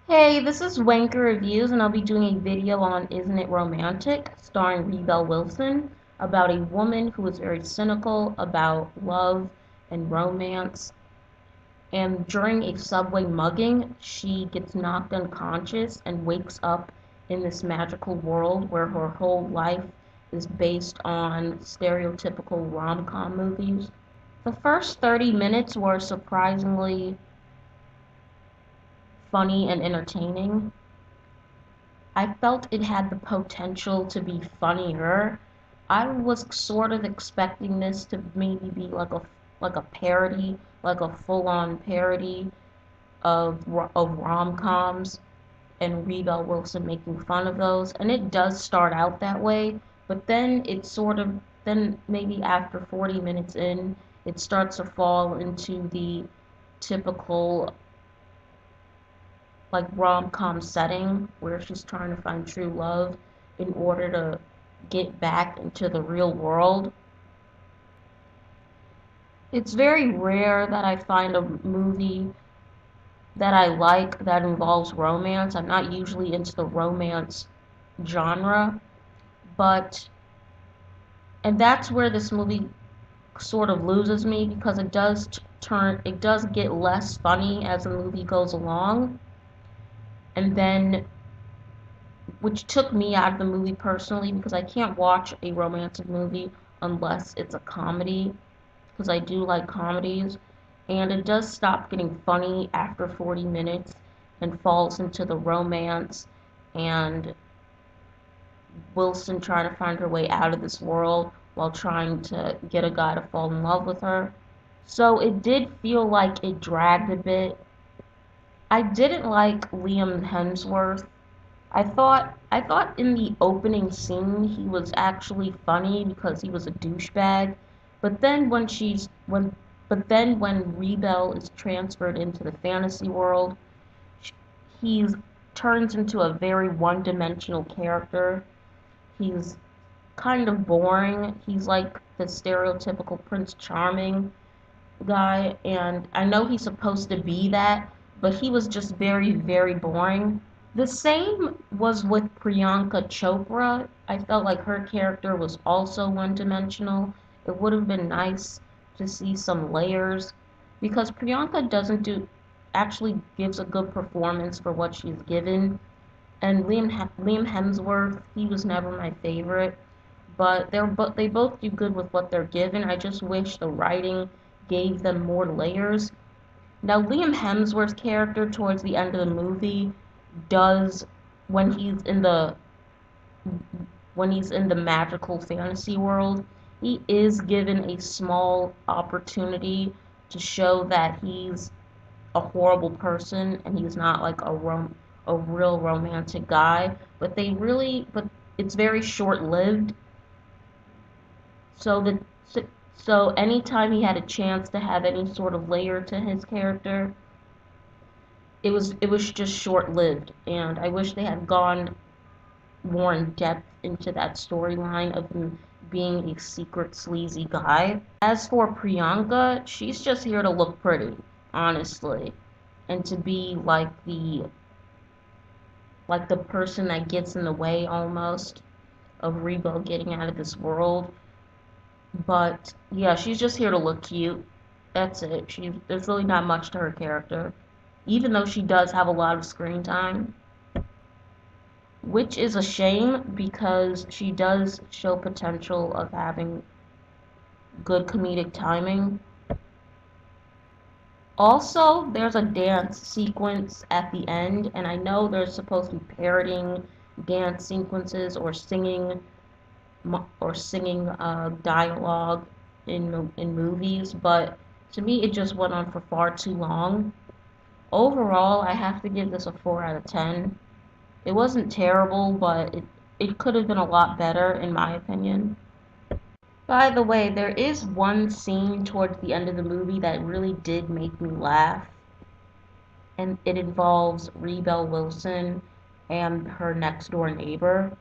Hey, this is Wanker Reviews, and I'll be doing a video on Isn't It Romantic, starring Rebel Wilson, about a woman who is very cynical about love and romance. And during a subway mugging, she gets knocked unconscious and wakes up in this magical world where her whole life is based on stereotypical rom-com movies. The first 30 minutes were surprisingly funny and entertaining. I felt it had the potential to be funnier. I was sort of expecting this to maybe be like a parody, like a full-on parody of rom-coms and Rebel Wilson making fun of those, and it does start out that way, but then it sort of then maybe after 40 minutes in, it starts to fall into the typical like rom-com setting where she's trying to find true love in order to get back into the real world. It's very rare that I find a movie that I like that involves romance. I'm not usually into the romance genre, but and that's where this movie sort of loses me because it does get less funny as the movie goes along, and then which took me out of the movie personally because I can't watch a romantic movie unless it's a comedy because I do like comedies, and it does stop getting funny after 40 minutes and falls into the romance and Wilson trying to find her way out of this world while trying to get a guy to fall in love with her. So it did feel like it dragged a bit. I didn't like Liam Hemsworth. I thought in the opening scene he was actually funny because he was a douchebag, but then when Rebel is transferred into the fantasy world, he turns into a very one-dimensional character. He's kind of boring. He's like the stereotypical Prince Charming guy, and I know he's supposed to be that, but he was just very, very boring. The same was with Priyanka Chopra. I felt like her character was also one-dimensional. It would have been nice to see some layers because Priyanka doesn't do actually gives a good performance for what she's given. And Liam Hemsworth, he was never my favorite, but they both do good with what they're given. I just wish the writing gave them more layers. Now, Liam Hemsworth's character towards the end of the movie does when he's in the magical fantasy world, he is given a small opportunity to show that he's a horrible person and he's not like a real romantic guy, but it's very short-lived. So so anytime he had a chance to have any sort of layer to his character, it was just short-lived, and I wish they had gone more in depth into that storyline of him being a secret sleazy guy. As for Priyanka, she's just here to look pretty, honestly, and to be like the person that gets in the way almost of Rebo getting out of this world. But yeah, she's just here to look cute. That's it. There's really not much to her character, even though she does have a lot of screen time, which is a shame because she does show potential of having good comedic timing. Also, there's a dance sequence at the end, and I know they're supposed to be parodying dance sequences or singing dialogue in movies, but to me it just went on for far too long. Overall, I have to give this a 4 out of 10. It wasn't terrible, but it could have been a lot better in my opinion. By the way, there is one scene towards the end of the movie that really did make me laugh, and it involves Rebel Wilson and her next door neighbor.